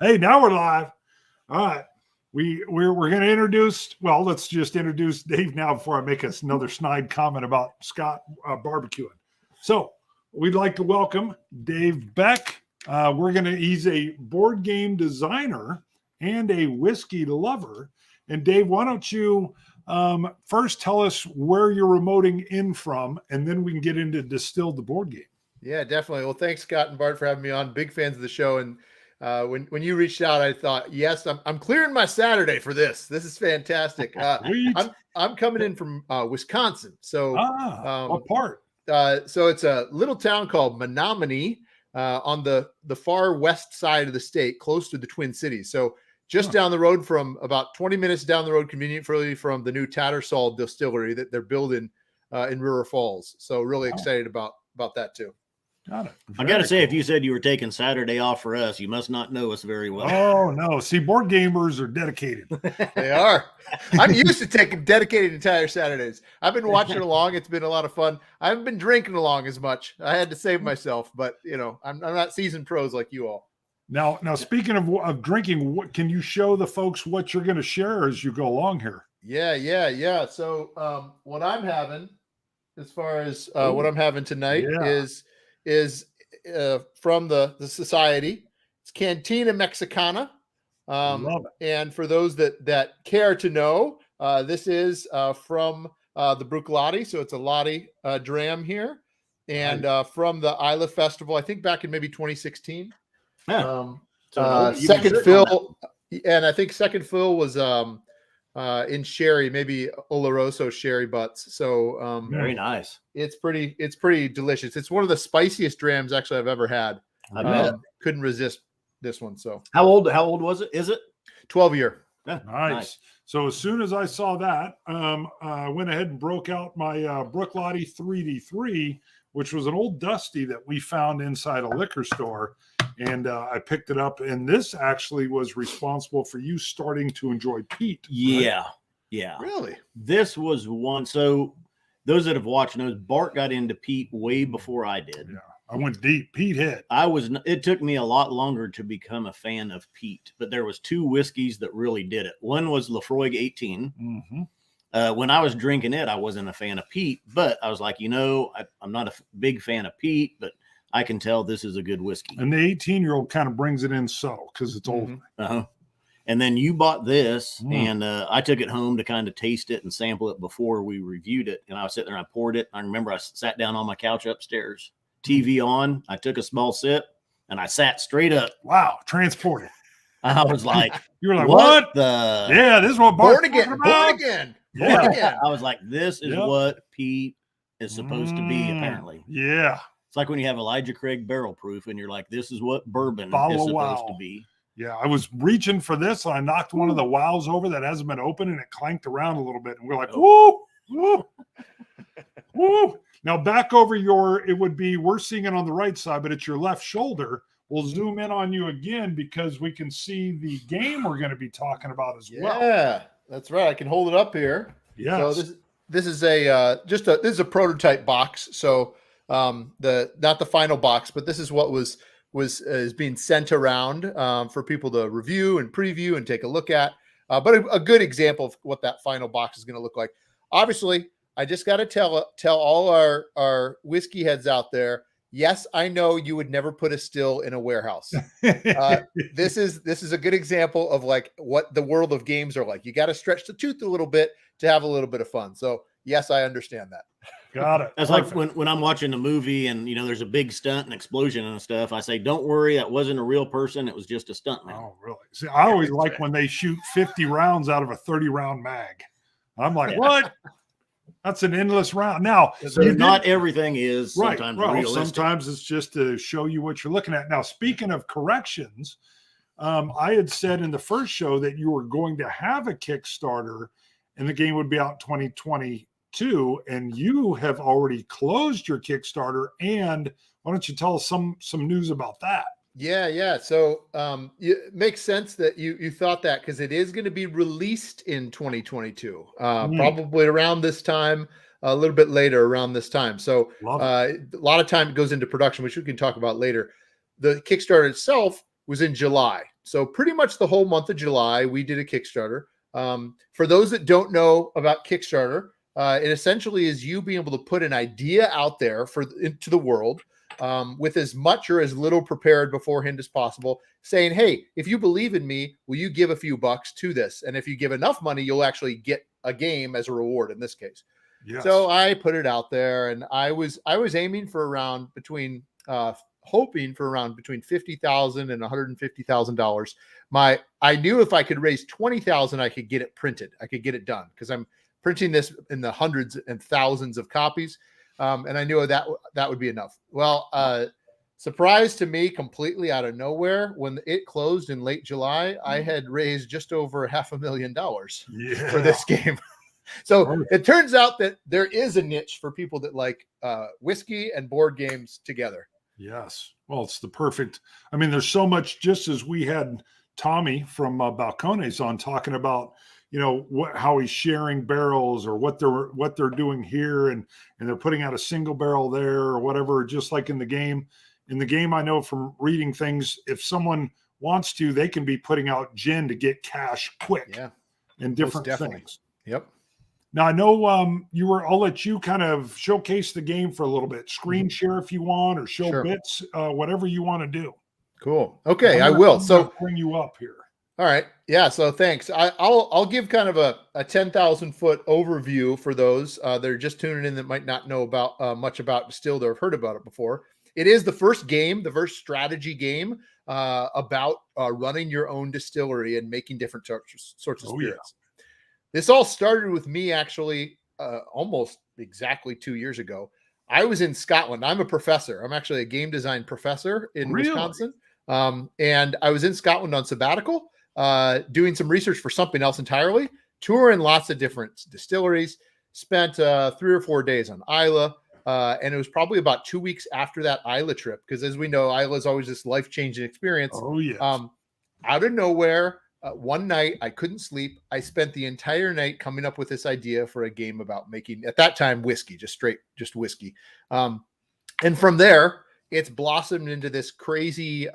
Hey, now we're live. All right. We're going to introduce, well, let's just introduce Dave now before I make another snide comment about Scott barbecuing. So we'd like to welcome Dave Beck. He's a board game designer and a whiskey lover. And Dave, why don't you first tell us where you're remoting in from, and then we can get into Distilled, the board game. Yeah, definitely. Well, thanks, Scott and Bart, for having me on. Big fans of the show. And when you reached out, I thought, yes, I'm clearing my Saturday for this. This is fantastic. I'm coming in from Wisconsin. So what part? So it's a little town called Menominee on the far west side of the state, close to the Twin Cities. So just down the road from about 20 minutes down the road, conveniently from the new Tattersall distillery that they're building in River Falls. So really excited about that too. Got it. I got to say, if you said you were taking Saturday off for us, you must not know us very well. Oh, no. See, board gamers are dedicated. They are. I'm used to taking dedicated entire Saturdays. I've been watching along. It's been a lot of fun. I haven't been drinking along as much. I had to save myself, but, I'm not seasoned pros like you all. Now, speaking of drinking, what can you show the folks what you're going to share as you go along here? Yeah. So what I'm having, as far as what I'm having tonight is from the society. It's Cantina Mexicana. And for those that care to know, this is from the Bruichladdich. So it's a Lottie dram here. And from the Isla Festival, I think back in maybe 2016. Second fill, and I think second fill was in sherry, maybe Oloroso sherry butts. So very nice. It's pretty delicious. It's one of the spiciest drams actually I've ever had. I bet. Couldn't resist this one. So how old was it? Is it 12-year? Yeah, nice. So as soon as I saw that, I went ahead and broke out my Bruichladdich 3D3, which was an old Dusty that we found inside a liquor store. And I picked it up, and this actually was responsible for you starting to enjoy peat. Yeah. Right? Yeah. Really? This was one. So those that have watched knows Bart got into peat way before I did. Yeah. I went deep. Peat hit. It took me a lot longer to become a fan of peat, but there was two whiskeys that really did it. One was Laphroaig 18. Mm-hmm. When I was drinking it, I wasn't a fan of peat, but I was like, I'm not a big fan of peat, but I can tell this is a good whiskey. And the 18-year-old kind of brings it in subtle because it's old. Uh-huh. And then you bought this, and I took it home to kind of taste it and sample it before we reviewed it. And I was sitting there and I poured it. I remember I sat down on my couch upstairs, TV on. I took a small sip, and I sat straight up. Wow, transported. I was like, you were like, what? Yeah, this is what Bart's born again. Yeah. I was like, this is what peat is supposed to be, apparently. Yeah. It's like when you have Elijah Craig barrel proof and you're like, this is what bourbon is supposed to be. Yeah, I was reaching for this and I knocked one of the wows over that hasn't been open and it clanked around a little bit. And we're like, woo, woo, woo. Now back over we're seeing it on the right side, but it's your left shoulder. We'll zoom in on you again because we can see the game we're going to be talking about as well. Yeah, that's right. I can hold it up here. Yeah. So this is this is a prototype box. So not the final box, but this is what is being sent around for people to review and preview and take a look at. But a good example of what that final box is going to look like. Obviously, I just got to tell all our whiskey heads out there. Yes, I know you would never put a still in a warehouse. This is a good example of like what the world of games are like. You got to stretch the tooth a little bit to have a little bit of fun. So yes, I understand that. Got it. That's like when I'm watching a movie and there's a big stunt and explosion and stuff. I say, don't worry, that wasn't a real person. It was just a stuntman. Oh, really? See, I always like when they shoot 50 rounds out of a 30-round mag. I'm like, what? That's an endless round. Now, not everything is sometimes realistic. Sometimes it's just to show you what you're looking at. Now, speaking of corrections, I had said in the first show that you were going to have a Kickstarter and the game would be out in 2022, and you have already closed your Kickstarter. And why don't you tell us some news about that? Yeah. So it makes sense that you thought that because it is going to be released in 2022, probably around this time, a little bit later around this time. So a lot of time it goes into production, which we can talk about later. The Kickstarter itself was in July. So pretty much the whole month of July, we did a Kickstarter. For those that don't know about Kickstarter, it essentially is you being able to put an idea out there into the world with as much or as little prepared beforehand as possible, saying, hey, if you believe in me, will you give a few bucks to this? And if you give enough money, you'll actually get a game as a reward in this case. Yes. So I put it out there, and I was aiming for around between hoping for around between $50,000 and $150,000. I knew if I could raise 20,000, I could get it printed. I could get it done because I'm printing this in the hundreds and thousands of copies. And I knew that would be enough. Well, surprise to me, completely out of nowhere, when it closed in late July, I had raised just over $500,000 for this game. So it turns out that there is a niche for people that like whiskey and board games together. Yes. Well, it's the perfect. I mean, there's so much, just as we had Tommy from Balcones on talking about, how he's sharing barrels or what they're doing here. And they're putting out a single barrel there or whatever, just like in the game. In the game, I know from reading things, if someone wants to, they can be putting out gin to get cash quick. Yeah. And different things. Yep. Now, I know I'll let you kind of showcase the game for a little bit. Screen share if you want, or show bits, whatever you want to do. Cool. Okay, I will. So bring you up here. All right. Yeah. So thanks. I'll give kind of a 10,000 foot overview for those that are just tuning in that might not know about much about Distilled or have heard about it before. It is the first strategy game about running your own distillery and making different sorts of spirits. Yeah. This all started with me actually almost exactly 2 years ago. I was in Scotland. I'm a professor. I'm actually a game design professor in Wisconsin. And I was in Scotland on sabbatical, doing some research for something else entirely, touring lots of different distilleries, spent 3 or 4 days on Islay. And it was probably about 2 weeks after that Islay trip, because as we know, Islay is always this life-changing experience. Oh, yes. Out of nowhere, one night, I couldn't sleep. I spent the entire night coming up with this idea for a game about making, at that time, whiskey, just whiskey. And from there, it's blossomed into this crazy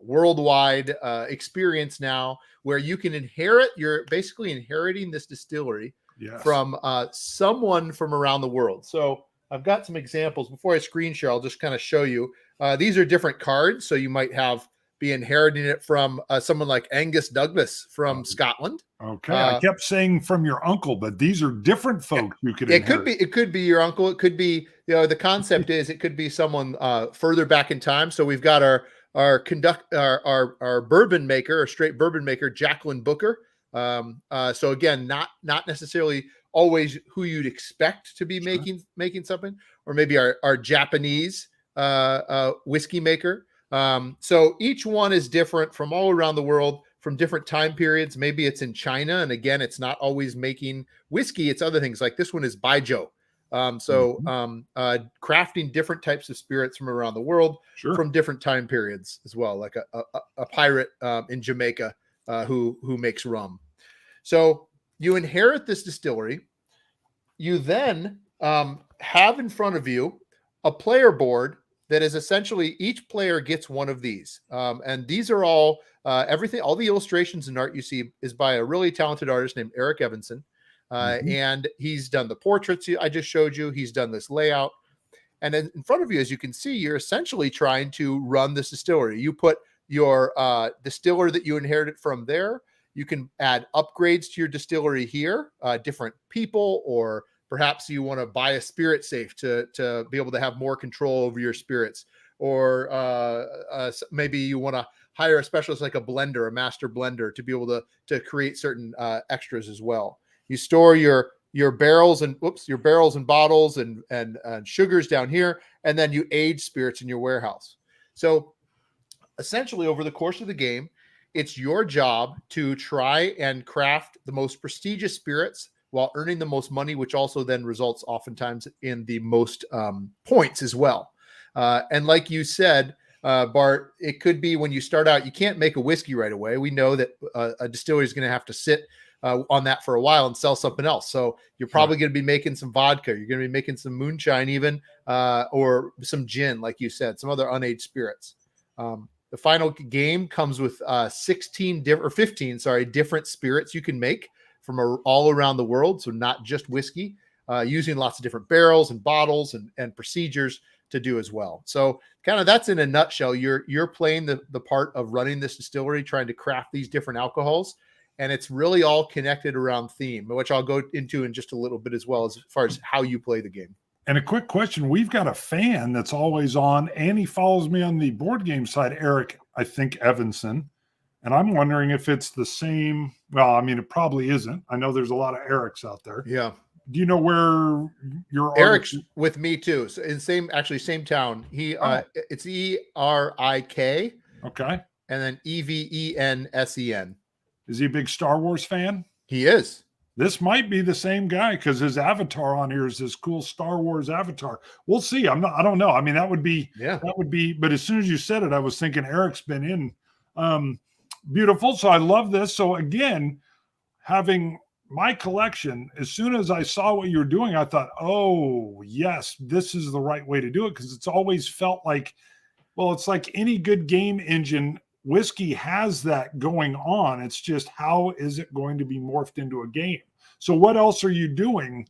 worldwide experience now where you can you're basically inheriting this distillery from someone from around the world. So I've got some examples. Before I screen share, I'll just kind of show you. These are different cards. So you might be inheriting it from someone like Angus Douglas from Scotland. Okay. I kept saying from your uncle, but these are different folks you could inherit. It could be your uncle. It could be, the concept is it could be someone further back in time. So we've got our bourbon maker, our straight bourbon maker, Jacqueline Booker. So again, not necessarily always who you'd expect to be making something, or maybe our Japanese whiskey maker. So each one is different from all around the world, from different time periods. Maybe it's in China, and again, it's not always making whiskey. It's other things, like this one is Baijiu. Crafting different types of spirits from around the world, from different time periods as well, like a pirate in Jamaica who makes rum. So you inherit this distillery. You then have in front of you a player board that is essentially each player gets one of these. And these are all all the illustrations and art you see is by a really talented artist named Eric Evanson. And he's done the portraits I just showed you. He's done this layout. And then in front of you, as you can see, you're essentially trying to run this distillery. You put your distiller that you inherited from there. You can add upgrades to your distillery here, different people, or perhaps you want to buy a spirit safe to be able to have more control over your spirits. Or maybe you want to hire a specialist like a master blender to be able to create certain extras as well. You store your barrels and bottles and sugars down here, and then you age spirits in your warehouse. So essentially, over the course of the game, it's your job to try and craft the most prestigious spirits while earning the most money, which also then results oftentimes in the most points as well. And like you said, Bart, it could be when you start out, you can't make a whiskey right away. We know that a distillery is going to have to sit on that for a while and sell something else. So you're probably going to be making some vodka. You're going to be making some moonshine even, or some gin, like you said, some other unaged spirits. The final game comes with 15 different spirits you can make from all around the world. So not just whiskey, using lots of different barrels and bottles and procedures to do as well. So kind of that's in a nutshell. You're playing the part of running this distillery, trying to craft these different alcohols. And it's really all connected around theme, which I'll go into in just a little bit as well, as far as how you play the game. And a quick question. We've got a fan that's always on, and he follows me on the board game side, Eric, I think Evanson. And I'm wondering if it's the same. Well, I mean, it probably isn't. I know there's a lot of Erics out there. Yeah. Do you know where your Eric's with me too? So in same town. It's ERIK. Okay. And then EVENSEN. Is he a big Star Wars fan? He is. This might be the same guy because his avatar on here is this cool Star Wars avatar. We'll see. I don't know. I mean, that would be, but as soon as you said it, I was thinking Eric's been in. Beautiful. So I love this. So again, having my collection, as soon as I saw what you were doing, I thought, oh yes, this is the right way to do it. Because it's always felt like, well, it's like any good game engine. Whiskey has that going on. It's just, how is it going to be morphed into a game? So what else are you doing,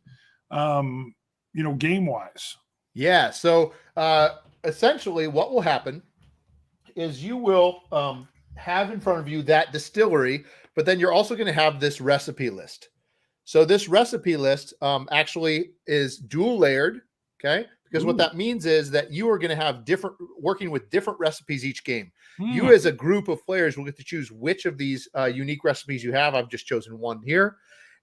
game wise? Yeah. So essentially what will happen is you will have in front of you that distillery, but then you're also going to have this recipe list. So this recipe list actually is dual layered. Okay. Because what that means is that you are going to have working with different recipes each game. You as a group of players will get to choose which of these unique recipes you have. I've just chosen one here.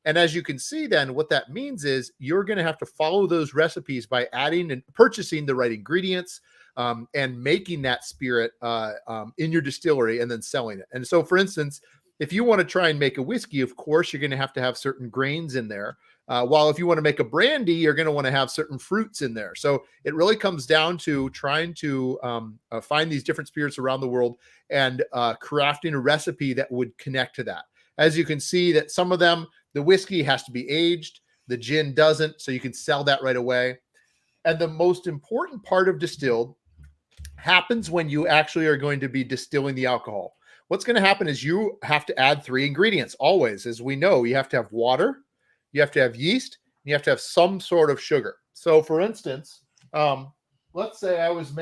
And as you can see then, what that means is you're going to have to follow those recipes by adding and purchasing the right ingredients and making that spirit in your distillery and then selling it. And so, for instance, if you want to try and make a whiskey, of course, you're going to have certain grains in there. While if you want to make a brandy, you're going to want to have certain fruits in there. So it really comes down to trying to find these different spirits around the world and crafting a recipe that would connect to that. As you can see that some of them, the whiskey has to be aged, the gin doesn't, so you can sell that right away. And the most important part of distilled happens when you actually are going to be distilling the alcohol. What's going to happen is you have to add 3 ingredients always. As we know, you have to have water, you have to have yeast, and you have to have some sort of sugar. So for instance, let's say I was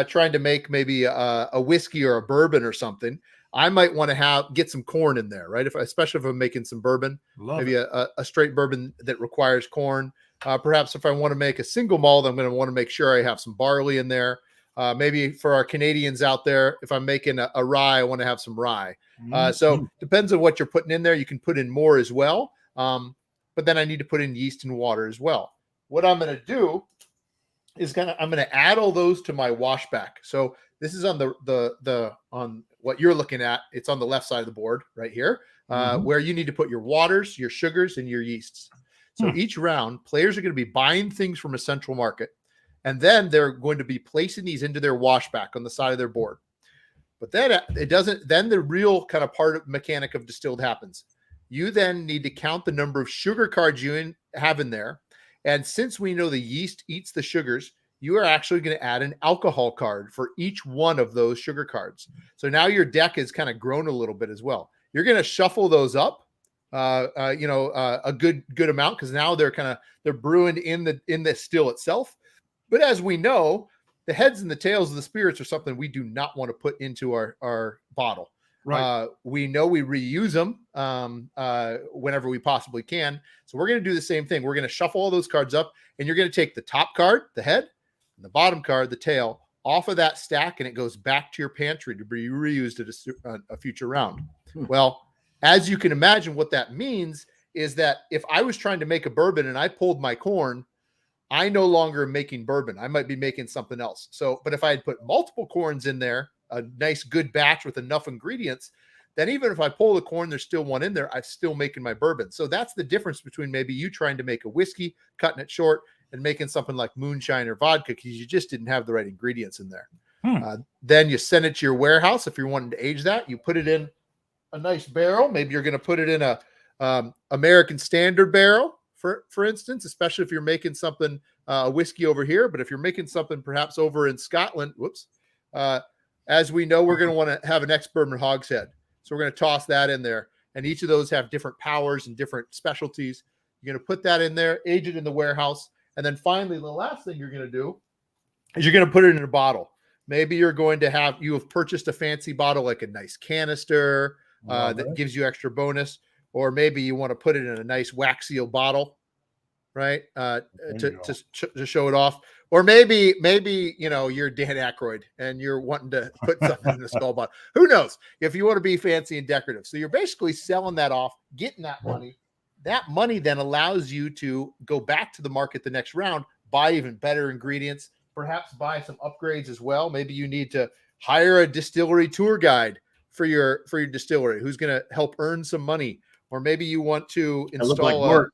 trying to make maybe a whiskey or a bourbon or something. I might want to get some corn in there, right? Especially if I'm making some bourbon, maybe a straight bourbon that requires corn. Perhaps if I want to make a single malt, I'm going to want to make sure I have some barley in there. Maybe for our Canadians out there, if I'm making a rye, I want to have some rye. So depends on what you're putting in there. You can put in more as well. But then I need to put in yeast and water as well. What I'm going to do is I'm going to add all those to my washback. So this is on on what you're looking at. It's on the left side of the board right here, where you need to put your waters, your sugars, and your yeasts. So each round, players are going to be buying things from a central market, and then they're going to be placing these into their washback on the side of their board. But then then the real kind of part of mechanic of distilled happens. You then need to count the number of sugar cards you have in there. And since we know the yeast eats the sugars, you are actually going to add an alcohol card for each one of those sugar cards. So now your deck has kind of grown a little bit as well. You're going to shuffle those up, a good amount, because now they're brewing in the still itself. But as we know, the heads and the tails of the spirits are something we do not want to put into our bottle. Right. We know we reuse them whenever we possibly can. So we're going to do the same thing. We're going to shuffle all those cards up, and you're going to take the top card, the head, and the bottom card, the tail, off of that stack, and it goes back to your pantry to be reused at a future round. Well, as you can imagine, what that means is that if I was trying to make a bourbon and I pulled my corn, I no longer am making bourbon. I might be making something else. So, but if I had put multiple corns in there, a nice good batch with enough ingredients, then even if I pull the corn, there's still one in there, I'm still making my bourbon. So that's the difference between maybe you trying to make a whiskey, cutting it short, and making something like moonshine or vodka because you just didn't have the right ingredients in there. Then you send it to your warehouse. If you're wanting to age that, you put it in a nice barrel. Maybe you're going to put it in a American Standard barrel, for instance, especially if you're making something, a whiskey over here. But if you're making something perhaps over in Scotland, as we know, we're going to want to have an ex-bourbon hogshead. So we're going to toss that in there. And each of those have different powers and different specialties. You're going to put that in there, age it in the warehouse. And then finally, the last thing you're going to do is you're going to put it in a bottle. Maybe you have purchased a fancy bottle, like a nice canister that gives you extra bonus. Or maybe you want to put it in a nice wax seal bottle, right? To show it off. Or maybe you're Dan Aykroyd and you're wanting to put something in the skull bottle. Who knows? If you want to be fancy and decorative. So you're basically selling that off, getting that money. That money then allows you to go back to the market the next round, buy even better ingredients, perhaps buy some upgrades as well. Maybe you need to hire a distillery tour guide for your distillery who's going to help earn some money. Or maybe you want to install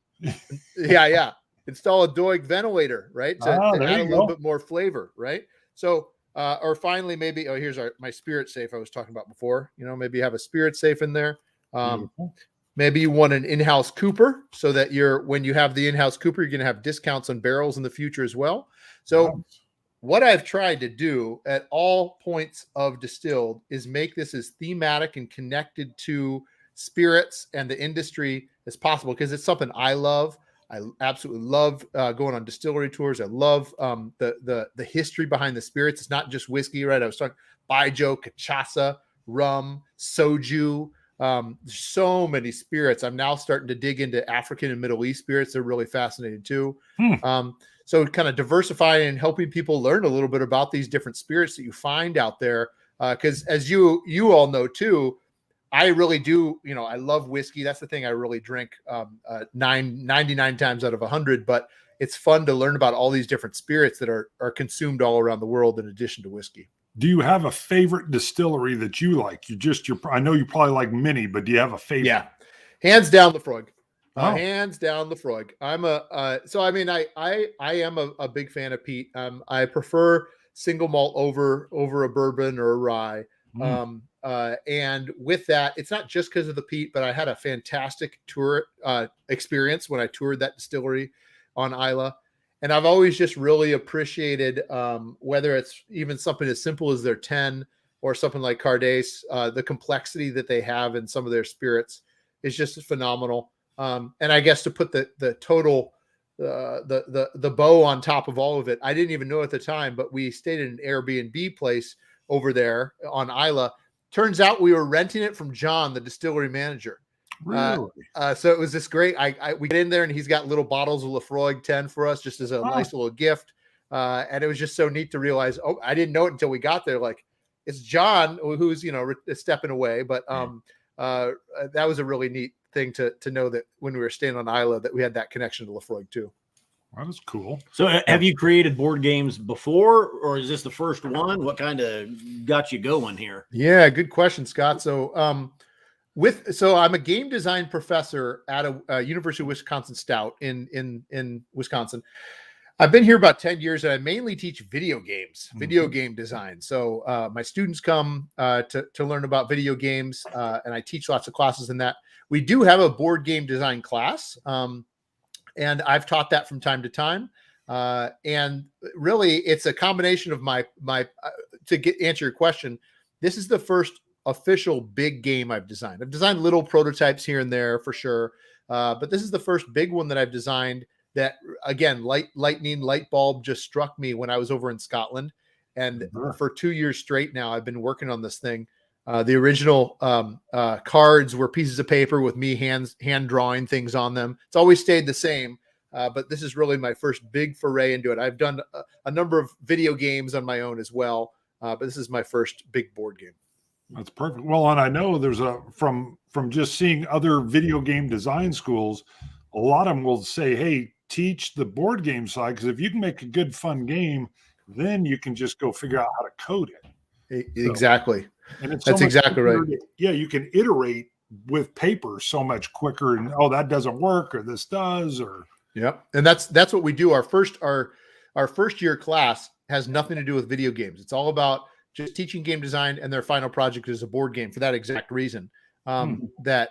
install a Doig ventilator, right? To add a little bit more flavor, right? So, or finally, maybe, here's my spirit safe I was talking about before. Maybe you have a spirit safe in there. Maybe you want an in-house cooper so that when you have the in-house cooper, you're going to have discounts on barrels in the future as well. So what I've tried to do at all points of Distilled is make this as thematic and connected to spirits and the industry as possible, because it's something I love. I absolutely love going on distillery tours. I love the history behind the spirits. It's not just whiskey, right? I was talking baijiu, cachaça, rum, soju. There's so many spirits. I'm now starting to dig into African and Middle East spirits. They're really fascinating too. So kind of diversifying and helping people learn a little bit about these different spirits that you find out there. Because as you all know too, I really do, I love whiskey. That's the thing I really drink 99 times out of 100, but it's fun to learn about all these different spirits that are consumed all around the world in addition to whiskey. Do you have a favorite distillery that you like? I know you probably like many, but do you have a favorite? Yeah, hands down Laphroaig. Hands down Laphroaig. I am a big fan of peat. I prefer single malt over a bourbon or a rye. And with that, it's not just because of the peat, but I had a fantastic tour experience when I toured that distillery on Islay. And I've always just really appreciated whether it's even something as simple as their 10 or something like Cardace, the complexity that they have in some of their spirits is just phenomenal. And I guess to put the total the bow on top of all of it, I didn't even know at the time, but we stayed in an Airbnb place over there on Islay. Turns out we were renting it from John, the distillery manager. Really? So it was this great. We get in there and he's got little bottles of Laphroaig 10 for us, just as a nice little gift. And it was just so neat to realize. Oh, I didn't know it until we got there. Like, it's John who's stepping away, but that was a really neat thing to know that when we were staying on Islay that we had that connection to Laphroaig too. That was cool. So have you created board games before, or is this the first one? What kind of got you going here? Yeah, good question, Scott. So I'm a game design professor at a University of Wisconsin Stout in Wisconsin. I've been here about 10 years and I mainly teach video games, video game design. So my students come to learn about video games and I teach lots of classes in that. We do have a board game design class. And I've taught that from time to time. And really, it's a combination of my answer your question. This is the first official big game I've designed. I've designed little prototypes here and there for sure. But this is the first big one that I've designed that, again, lightning light bulb just struck me when I was over in Scotland. And for 2 years straight now, I've been working on this thing. The original cards were pieces of paper with me hand drawing things on them. It's always stayed the same, but this is really my first big foray into it. I've done a number of video games on my own as well, but this is my first big board game. That's perfect. Well, and I know there's from just seeing other video game design schools, a lot of them will say, hey, teach the board game side, because if you can make a good, fun game, then you can just go figure out how to code it. Exactly. And it's That's exactly right. Yeah, you can iterate with paper so much quicker, and that doesn't work, or this does, or yep. And that's what we do. Our first year class has nothing to do with video games. It's all about just teaching game design, and their final project is a board game for that exact reason. That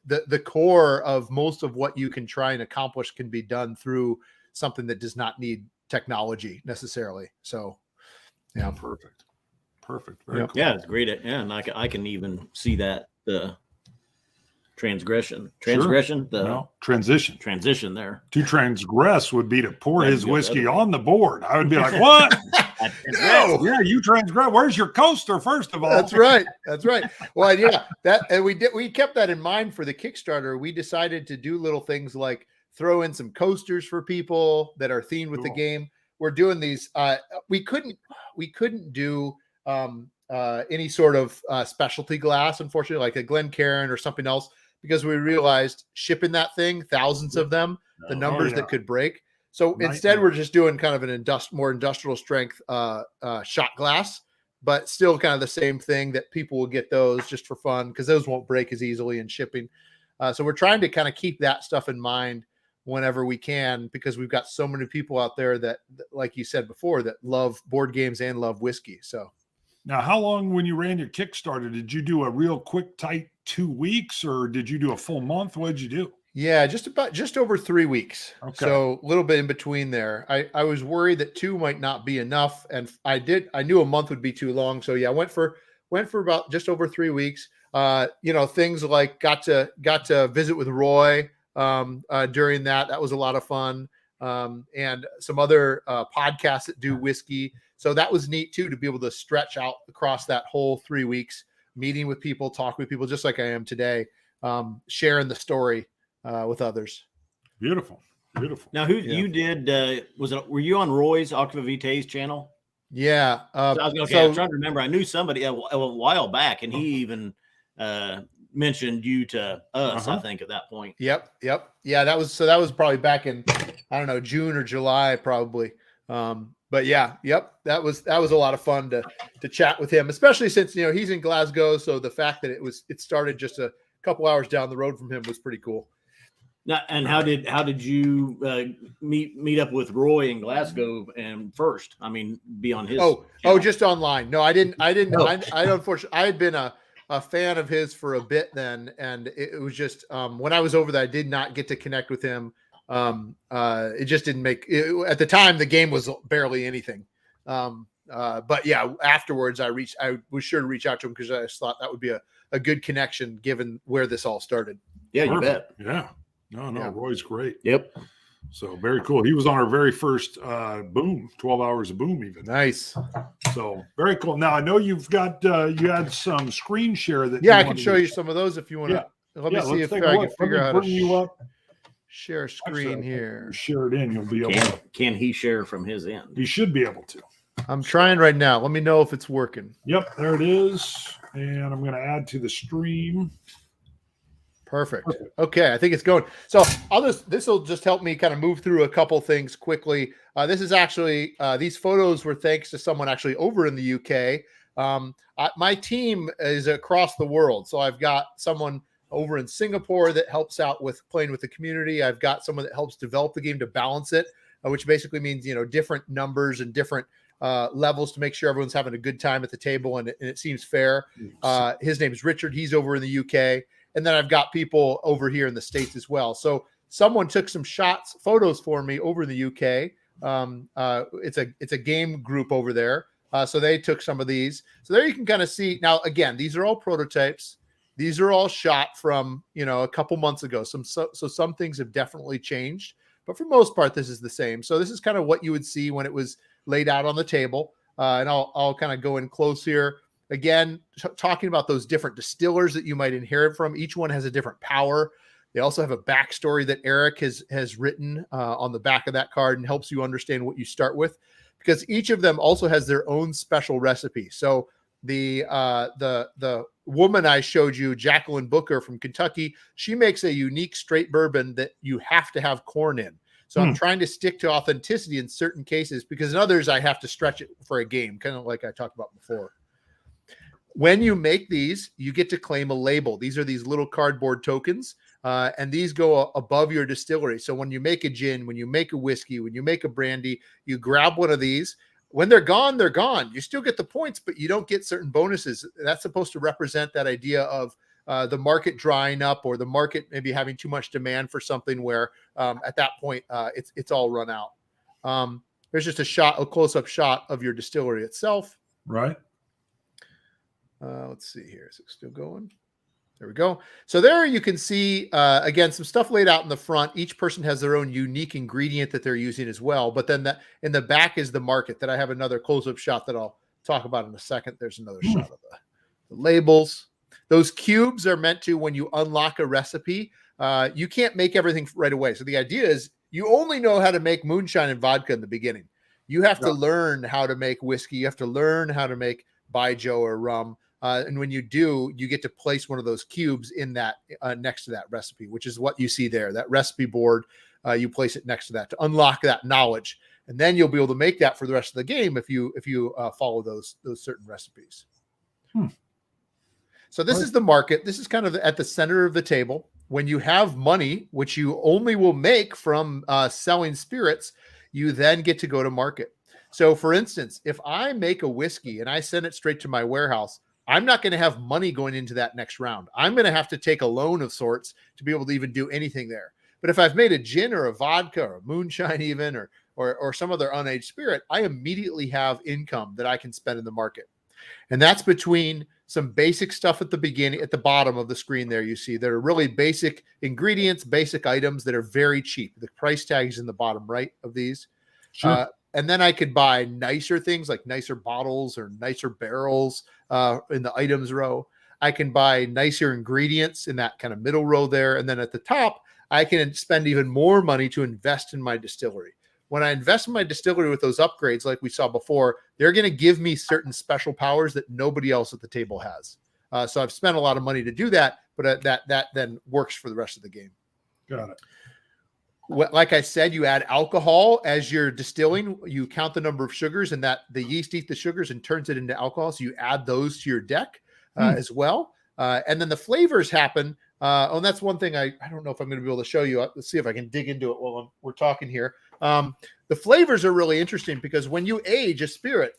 the core of most of what you can try and accomplish can be done through something that does not need technology necessarily. So, yeah, perfect. perfect. Very Yeah. cool. Yeah, it's great. Yeah, and I can even see that the transition, No, transition. transition there. To transgress would be to pour That'd his go the whiskey other way. on the board. I would be like, what? No. Yeah, you transgress. Where's your coaster, first of all? That's right. That's right. Well, yeah, and we kept that in mind for the Kickstarter. We decided to do little things like throw in some coasters for people that are themed with the Cool. game. We're doing these. We couldn't do any sort of specialty glass, unfortunately, like a Glencairn or something else, because we realized shipping that thing, thousands of them, the numbers yeah. that could break. So instead, Nightmare. we're just doing kind of an more industrial strength shot glass, but still kind of the same thing that people will get those just for fun because those won't break as easily in shipping. So we're trying to kind of keep that stuff in mind whenever we can, because we've got so many people out there that, like you said before, that love board games and love whiskey. So Now, how long when you ran your Kickstarter, did you do a real quick, tight 2 weeks, or did you do a full month? What did you do? yeah, just over 3 weeks. Okay. So a little bit in between there. I was worried that 2 might not be enough. And I knew a month would be too long. So yeah, I went for about just over 3 weeks. Things like got to visit with Roy during that. That was a lot of fun. And some other podcasts that do whiskey. So that was neat too, to be able to stretch out across that whole 3 weeks, meeting with people, talking with people, just like I am today, sharing the story with others. Beautiful. Now, you did? Were you on Roy's Octava Vitae's channel? Yeah. I was trying to remember. I knew somebody a while back, and he even mentioned you to us. I think at that point. Yep. Yeah, that was probably back in, I don't know, June or July, probably. But yeah, that was a lot of fun to chat with him, especially since he's in Glasgow. So the fact that it started just a couple hours down the road from him was pretty cool. Now, and how did you meet up with Roy in Glasgow and first? I mean, be on his. Oh, just online. No, I didn't. I unfortunately, I had been a fan of his for a bit then, and it was just when I was over there, I did not get to connect with him. It just didn't make it, at the time. The game was barely anything. But yeah, afterwards, I was sure to reach out to him because I just thought that would be a good connection given where this all started. Yeah, you bet. Yeah. No, Yeah. Roy's great. Yep. So very cool. He was on our very first boom, 12 hours of boom even. Nice. So very cool. Now I know you've got you had some screen share that. Yeah, I can show you some of those if you want to. Let me see if I can figure out how to share screen here. Share it in. You'll be able to. Can he share from his end? He should be able to. I'm trying right now. Let me know if it's working. Yep, there it is. And I'm going to add to the stream. Perfect. Okay, I think it's going. So this will just help me kind of move through a couple things quickly. This is actually these photos were thanks to someone actually over in the UK. My team is across the world, so I've got someone over in Singapore that helps out with playing with the community. I've got someone that helps develop the game to balance it, which basically means different numbers and different levels to make sure everyone's having a good time at the table and it seems fair. His name is Richard. He's over in the UK. And then I've got people over here in the States as well. So someone took some photos for me over in the UK. It's a game group over there. So they took some of these. So there you can kind of see. Now, again, these are all prototypes. These are all shot from, a couple months ago. So some things have definitely changed. But for most part, this is the same. So this is kind of what you would see when it was laid out on the table. And I'll kind of go in close here. Again, talking about those different distillers that you might inherit from. Each one has a different power. They also have a backstory that Eric has written on the back of that card and helps you understand what you start with, because each of them also has their own special recipe. So the woman I showed you, Jacqueline Booker from Kentucky, she makes a unique straight bourbon that you have to have corn in. So I'm trying to stick to authenticity in certain cases, because in others I have to stretch it for a game, kind of like I talked about before. When you make these, you get to claim a label. These are these little cardboard tokens, and these go above your distillery. So when you make a gin, when you make a whiskey, when you make a brandy, you grab one of these. When they're gone, they're gone. You still get the points, but you don't get certain bonuses. That's supposed to represent that idea of the market drying up, or the market maybe having too much demand for something where at that point it's all run out. There's just a close-up shot of your distillery itself. Right. Let's see here. Is it still going? There we go. So there you can see, again, some stuff laid out in the front. Each person has their own unique ingredient that they're using as well. But then in the back is the market that I have another close-up shot that I'll talk about in a second. There's another shot of the labels. Those cubes are meant to, when you unlock a recipe, you can't make everything right away. So the idea is you only know how to make moonshine and vodka in the beginning. You have to learn how to make whiskey. You have to learn how to make baijiu or rum. And when you do, you get to place one of those cubes in that next to that recipe, which is what you see there, that recipe board. You place it next to that to unlock that knowledge. And then you'll be able to make that for the rest of the game if you follow those certain recipes. So this is the market. This is kind of at the center of the table. When you have money, which you only will make from selling spirits, you then get to go to market. So for instance, if I make a whiskey and I send it straight to my warehouse, I'm not going to have money going into that next round. I'm going to have to take a loan of sorts to be able to even do anything there. But if I've made a gin or a vodka or a moonshine even, or some other unaged spirit, I immediately have income that I can spend in the market. And that's between some basic stuff at the beginning, at the bottom of the screen there, you see there are really basic ingredients, basic items that are very cheap. The price tag is in the bottom right of these. Sure. And then I could buy nicer things like nicer bottles or nicer barrels in the items row. I can buy nicer ingredients in that kind of middle row there. And then at the top, I can spend even more money to invest in my distillery. When I invest in my distillery with those upgrades, like we saw before, they're going to give me certain special powers that nobody else at the table has. So I've spent a lot of money to do that, but that then works for the rest of the game. Got it. Like I said, you add alcohol as you're distilling. You count the number of sugars, and that the yeast eats the sugars and turns it into alcohol. So you add those to your deck as well. And then the flavors happen. And that's one thing I don't know if I'm going to be able to show you. Let's see if I can dig into it while we're talking here. The flavors are really interesting because when you age a spirit,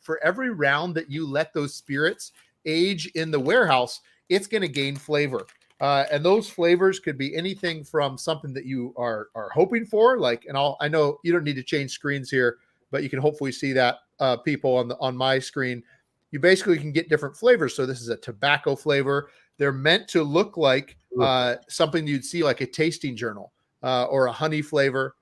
for every round that you let those spirits age in the warehouse, it's going to gain flavor. And those flavors could be anything from something that you are hoping for, like, and I know you don't need to change screens here, but you can hopefully see that people on my screen. You basically can get different flavors. So this is a tobacco flavor. They're meant to look like something you'd see like a tasting journal or a honey flavor.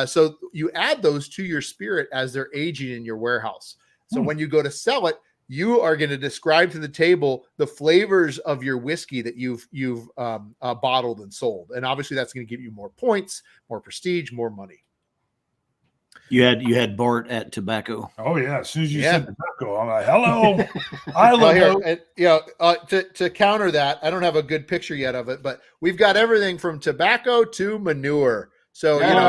So you add those to your spirit as they're aging in your warehouse. So when you go to sell it, you are going to describe to the table the flavors of your whiskey that you've bottled and sold. And obviously that's going to give you more points, more prestige, more money. You had Bart at tobacco. Oh yeah. As soon as you said tobacco, I'm like, hello. I love it. To counter that, I don't have a good picture yet of it, but we've got everything from tobacco to manure. So, there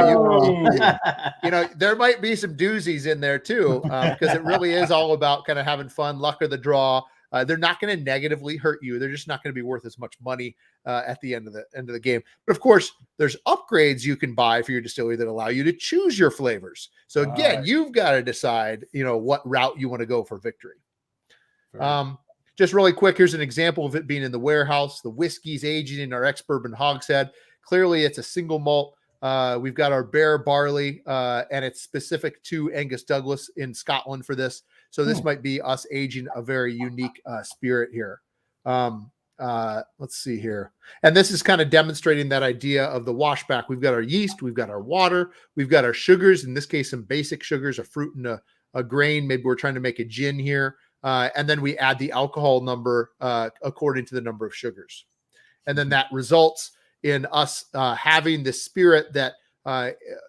might be some doozies in there too, because it really is all about kind of having fun, luck of the draw. They're not going to negatively hurt you. They're just not going to be worth as much money at the end of the game. But of course, there's upgrades you can buy for your distillery that allow you to choose your flavors. So again, you've got to decide, what route you want to go for victory. Just really quick, here's an example of it being in the warehouse. The whiskey's aging in our ex-bourbon hogshead. Clearly, it's a single malt. We've got our bare barley, and it's specific to Angus Douglas in Scotland for this. So this might be us aging a very unique spirit here. Let's see here. And this is kind of demonstrating that idea of the washback. We've got our yeast, we've got our water, we've got our sugars, in this case, some basic sugars, a fruit and a grain. Maybe we're trying to make a gin here. And then we add the alcohol number according to the number of sugars. And then that results in us having the spirit that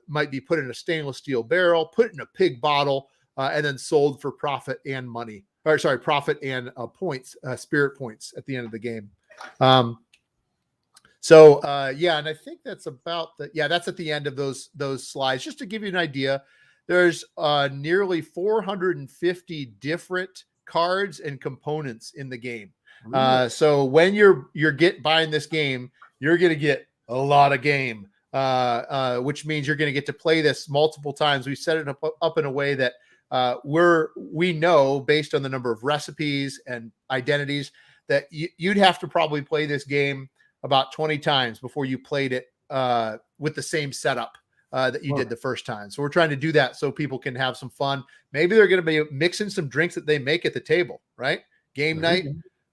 might be put in a stainless steel barrel, put in a pig bottle, and then sold for profit and money. Or sorry, profit and points, spirit points at the end of the game. And I think that's about that's at the end of those slides. Just to give you an idea, there's nearly 450 different cards and components in the game. So when you're buying this game, you're going to get a lot of game, which means you're going to get to play this multiple times. We set it up in a way that we know based on the number of recipes and identities that you'd have to probably play this game about 20 times before you played it with the same setup that you did the first time. So we're trying to do that so people can have some fun. Maybe they're going to be mixing some drinks that they make at the table, right? Game night,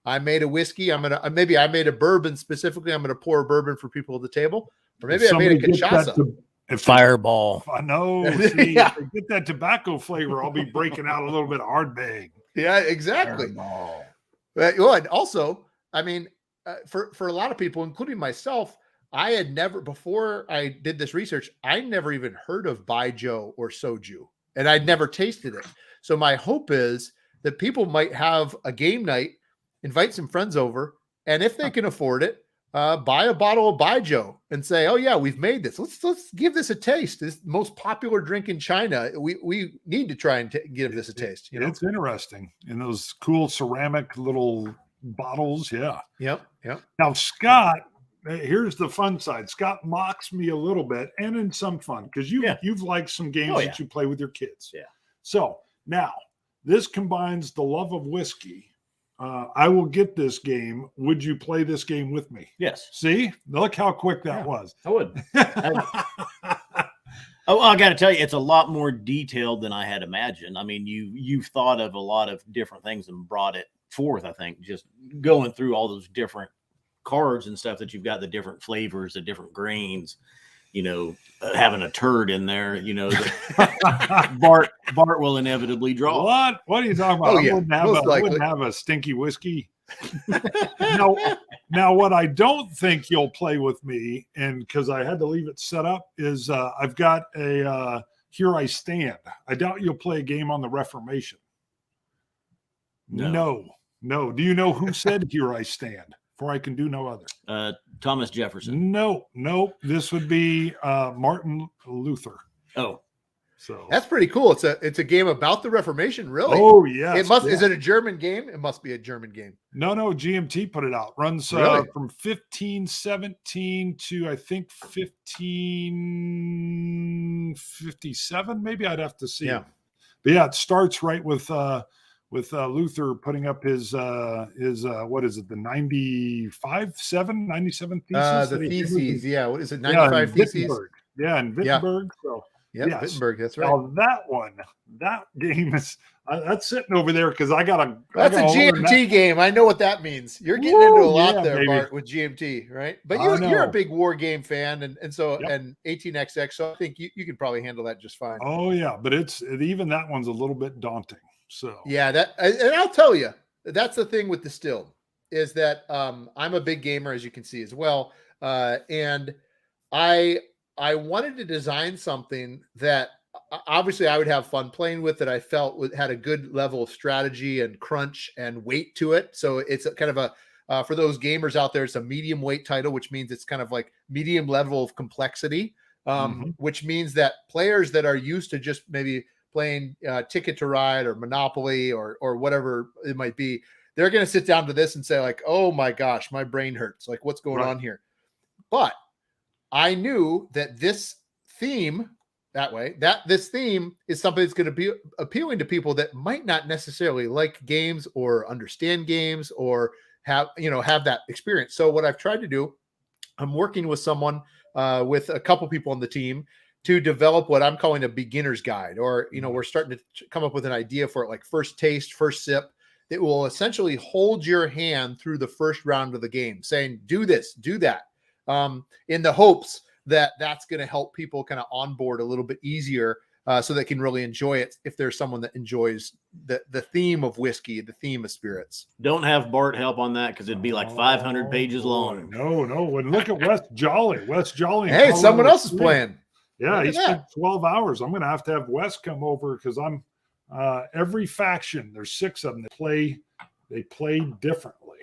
I made a whiskey. Maybe I made a bourbon specifically. I'm gonna pour a bourbon for people at the table, or maybe I made a cachaça. Fireball. I know. See, if they get that tobacco flavor, I'll be breaking out a little bit of hardbag. Yeah, exactly. Fireball. Well, and also, I mean, for a lot of people, including myself, I had never, before I did this research, I never even heard of Baijiu or soju, and I'd never tasted it. So my hope is that people might have a game night, invite some friends over, and if they can afford it, buy a bottle of Baijiu and say, "Oh yeah, we've made this. Let's give this a taste. This is the most popular drink in China. We need to try and give this a taste." You know? It's interesting in those cool ceramic little bottles. Yeah. Yep. Now, Scott, here's the fun side. Scott mocks me a little bit, and in some fun, because you've liked some games that you play with your kids. Yeah. So now this combines the love of whiskey. I will get this game. Would you play this game with me? Yes. See, look how quick that was. I would. I got to tell you, it's a lot more detailed than I had imagined. I mean, you've thought of a lot of different things and brought it forth. I think just going through all those different cards and stuff that you've got, the different flavors, the different grains. You know, having a turd in there. You know, Bart will inevitably draw. What are you talking about? Oh, yeah, I wouldn't have a stinky whiskey. Now, what I don't think you'll play with me, and because I had to leave it set up, is I've got a Here I Stand. I doubt you'll play a game on the Reformation. No. Do you know who said Here I Stand? For I can do no other. Thomas Jefferson. No. This would be Martin Luther. Oh. So that's pretty cool. It's a game about the Reformation, really. Oh yeah. Is it a German game? It must be a German game. No, GMT put it out. Runs really? From 1517 to I think 1557. Maybe I'd have to see. Yeah. But yeah, it starts right with Luther putting up his what is it, the 97 theses? The theses, yeah. What is it, 95 theses? Yeah, in Wittenberg. Yeah. So yeah, yes. Wittenberg, that's right. Now that game is that's sitting over there because that's a GMT game. I know what that means. You're getting into a lot there, baby. Bart, with GMT, right? But you're a big war game fan, and 18XX. So I think you can probably handle that just fine. Oh yeah, but even that one's a little bit daunting. So yeah, and I'll tell you, that's the thing with Distilled is that I'm a big gamer, as you can see as well, and I wanted to design something that obviously I would have fun playing with, that I felt had a good level of strategy and crunch and weight to it. So it's a kind of a for those gamers out there, it's a medium weight title, which means it's kind of like medium level of complexity, which means that players that are used to just maybe playing Ticket to Ride or Monopoly or whatever it might be, they're going to sit down to this and say like, oh my gosh, my brain hurts. Like, what's going on here? But I knew that this theme this theme is something that's going to be appealing to people that might not necessarily like games or understand games or have that experience. So what I've tried to do, I'm working with someone, with a couple people on the team, to develop what I'm calling a beginner's guide, or, we're starting to come up with an idea for it, like first taste, first sip, that will essentially hold your hand through the first round of the game, saying, do this, do that, in the hopes that that's going to help people kind of onboard a little bit easier, so they can really enjoy it if there's someone that enjoys the theme of whiskey, the theme of spirits. Don't have Bart help on that because it'd be like 500 pages long. No. And look at Wes Jolly. Hey, someone else is playing. Yeah, he spent 12 hours. I'm going to have Wes come over because I'm every faction. There's 6 of them. They play differently.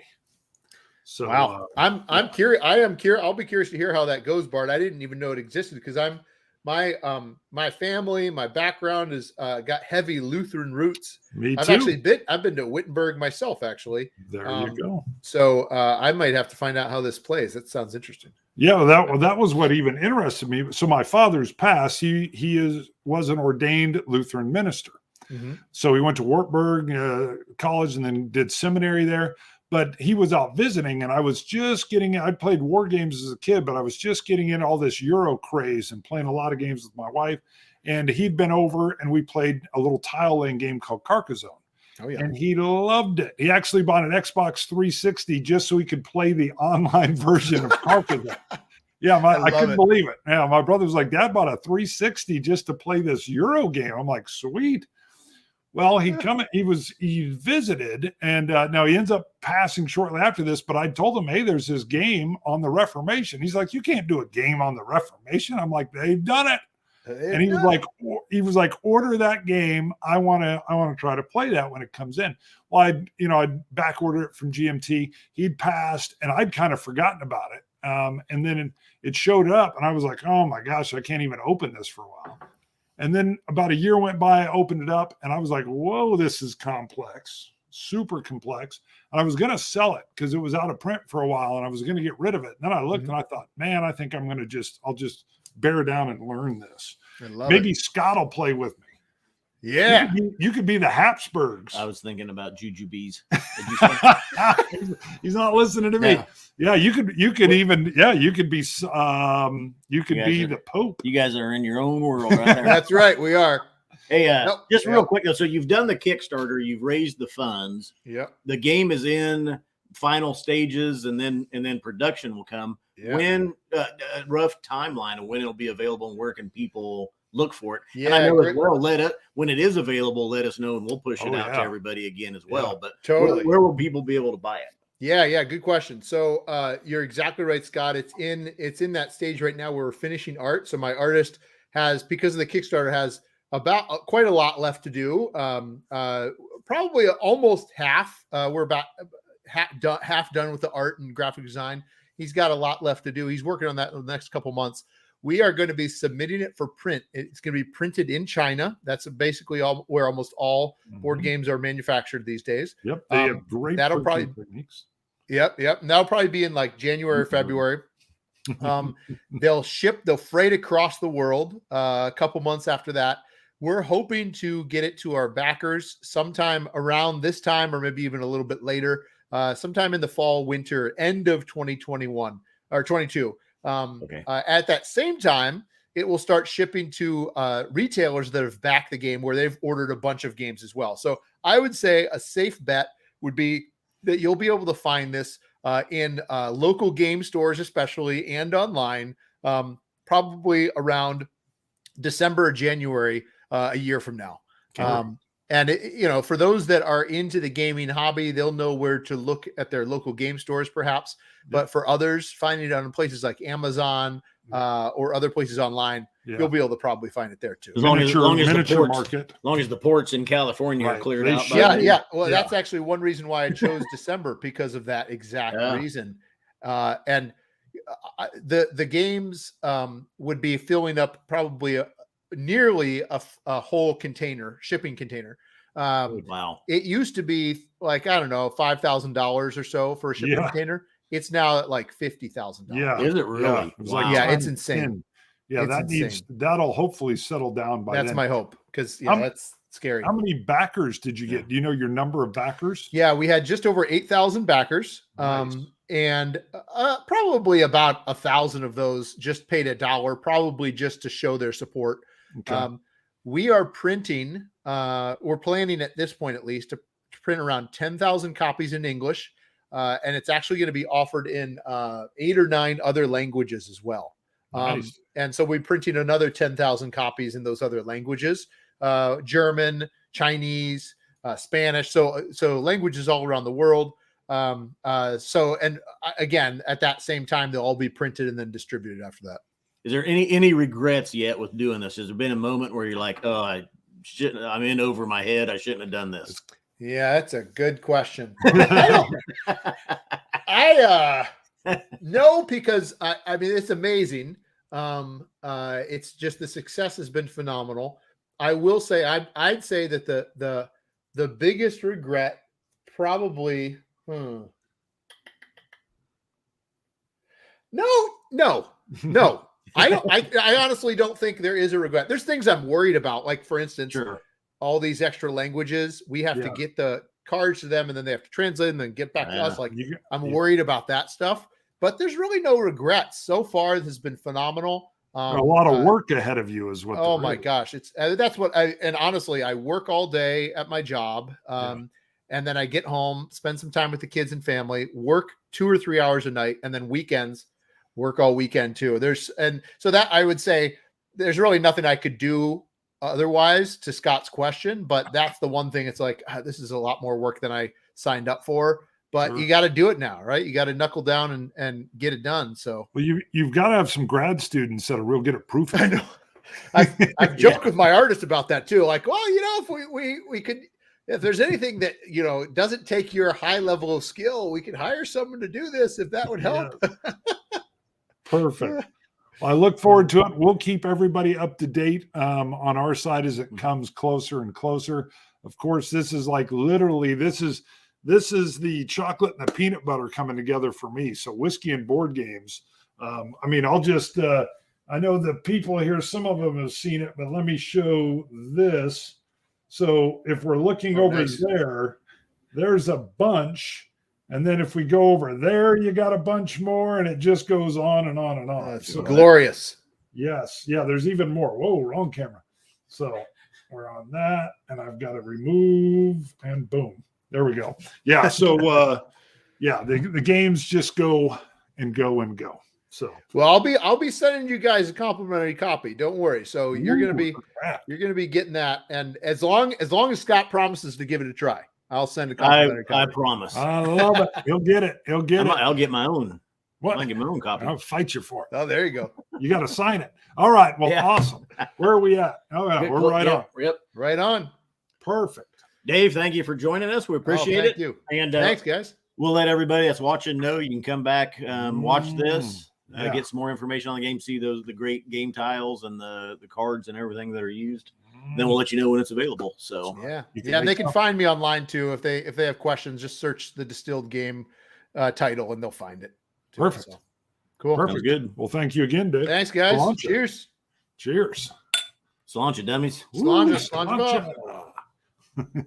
So wow, I'm curious. I'll be curious to hear how that goes, Bart. I didn't even know it existed because my family, my background is got heavy Lutheran roots. Me too. I've been to Wittenberg myself, actually. There you go. So I might have to find out how this plays. That sounds interesting. Yeah, that was what even interested me. So my father's passed. He was an ordained Lutheran minister. Mm-hmm. So he went to Wartburg College and then did seminary there. But he was out visiting, and I was just I'd played war games as a kid, but I was just getting into all this Euro craze and playing a lot of games with my wife. And he'd been over, and we played a little tile laying game called Carcassonne. Oh yeah. and he loved it. He actually bought an Xbox 360 just so he could play the online version of Carcassonne. Yeah, I couldn't believe it. Yeah, my brother was like, Dad bought a 360 just to play this Euro game. I'm like, sweet. Well, he visited, and now he ends up passing shortly after this. But I told him, hey, there's this game on the Reformation. He's like, you can't do a game on the Reformation. I'm like, they've done it. And he was like, order that game. I want to try to play that when it comes in. Well, I'd back order it from GMT. He'd passed, and I'd kind of forgotten about it. And then it showed up, and I was like, oh my gosh, I can't even open this for a while. And then about a year went by, I opened it up, and I was like, whoa, this is complex, super complex. And I was going to sell it because it was out of print for a while, and I was going to get rid of it. And then I looked and I thought, man, I think I'll just bear down and learn this. Maybe Scott will play with me. Yeah. You could be the Habsburgs. I was thinking about Jujubes. He's not listening to me. Yeah, you could be the Pope. You guys are in your own world right there. That's right, we are. Hey, real quick though. So you've done the Kickstarter, you've raised the funds. Yep. The game is in final stages, and then production will come. Yep. When a rough timeline of when it'll be available and where can people look for it? Yeah, and I know as well, when it is available, let us know and we'll push it out to everybody again as well. But totally, where will people be able to buy it? Yeah, good question. So you're exactly right, Scott. It's in that stage right now where we're finishing art. So my artist has, because of the Kickstarter, has about quite a lot left to do. Probably almost half. We're about half done with the art and graphic design. He's got a lot left to do. He's working on that in the next couple months. We are going to be submitting it for print. It's going to be printed in China. That's basically where almost all board games are manufactured these days. Yep, they have great techniques. Yep. And that'll probably be in like January or February. They'll freight across the world a couple months after that. We're hoping to get it to our backers sometime around this time, or maybe even a little bit later, sometime in the fall, winter, end of 2021 or 22. At that same time, it will start shipping to retailers that have backed the game, where they've ordered a bunch of games as well. So I would say a safe bet would be that you'll be able to find this in local game stores, especially, and online, probably around December or January a year from now. And for those that are into the gaming hobby, they'll know where to look at their local game stores, perhaps. But for others, finding it on places like Amazon or other places online, you'll be able to probably find it there too. As long as the ports in California are cleared out. Well, that's actually one reason why I chose December, because of that exact reason. And the games would be filling up probably nearly a whole shipping container. Wow. It used to be like, I don't know, $5,000 or so for a shipping container. It's now at like $50,000. Yeah. Is it really? Yeah, it's insane. Yeah, that'll hopefully settle down by then. That's my hope, because that's scary. How many backers did you get? Do you know your number of backers? Yeah, we had just over 8,000 backers. Nice. And probably about 1,000 of those just paid $1, probably just to show their support. Okay. We are printing, we're planning at this point, at least, to print around 10,000 copies in English. And it's actually going to be offered in 8 or 9 other languages as well. Nice. And so we're printing another 10,000 copies in those other languages, German, Chinese, Spanish. So languages all around the world. And again, at that same time, they'll all be printed and then distributed after that. Is there any regrets yet with doing this? Has there been a moment where you're like, oh, I'm in over my head, I shouldn't have done this? Yeah, that's a good question. No, because I mean, it's amazing. It's just, the success has been phenomenal. I will say, I'd say that the biggest regret probably, No. I honestly don't think there is a regret. There's things I'm worried about. Like, for instance, all these extra languages, we have to get the cards to them, and then they have to translate and then get back to us. Like, I'm worried about that stuff, but there's really no regrets. So far, this has been phenomenal. A lot of work ahead of you is what. Oh my gosh. That's what and honestly, I work all day at my job. And then I get home, spend some time with the kids and family, work 2 or 3 hours a night, and then weekends work all weekend too. So that I would say there's really nothing I could do otherwise to Scott's question, but that's the one thing. It's like, this is a lot more work than I signed up for, but you got to do it now, right? You got to knuckle down and get it done. So, well, you've got to have some grad students that are real good at proofing. I know. I've joked with my artist about that too. Like, well, if we could, if there's anything that, doesn't take your high level of skill, we could hire someone to do this if that would help. Yeah. Perfect. Well, I look forward to it. We'll keep everybody up to date on our side as it comes closer and closer. Of course, this is like literally, this is the chocolate and the peanut butter coming together for me. So whiskey and board games. I'll just, I know the people here, some of them have seen it, but let me show this. So if we're looking over there, there's a bunch. And then if we go over there, you got a bunch more, and it just goes on and on and on. It's glorious. Yes. Yeah, there's even more. Whoa, wrong camera. So we're on that, and I've got to remove, and boom. There we go. Yeah. So, the games just go and go and go. So, well, I'll be sending you guys a complimentary copy. Don't worry. So you're gonna be getting that, and as long as Scott promises to give it a try, I'll send a complimentary copy. I promise. I love it. He'll get it. I'll get my own. What? I'll get my own copy. I'll fight you for it. Oh, there you go. You got to sign it. All right. Well, awesome. Where are we at? Oh, yeah, we're right on. Yep. Right on. Perfect. Dave, thank you for joining us. We appreciate it. Thank you. And thanks, guys. We'll let everybody that's watching know you can come back, watch this, Yeah. get some more information on the game, see the great game tiles and the cards and everything that are used. Then we'll let you know when it's available. So yeah, and they can find me online too if they have questions. Just search the Distilled game title and they'll find it. Too. Perfect. So, cool. Perfect. Sounds good. Well, thank you again, Dave. Thanks, guys. Cilantro. Cheers. Cheers. Cilantro, dummies. Cilantro. Ooh, cilantro.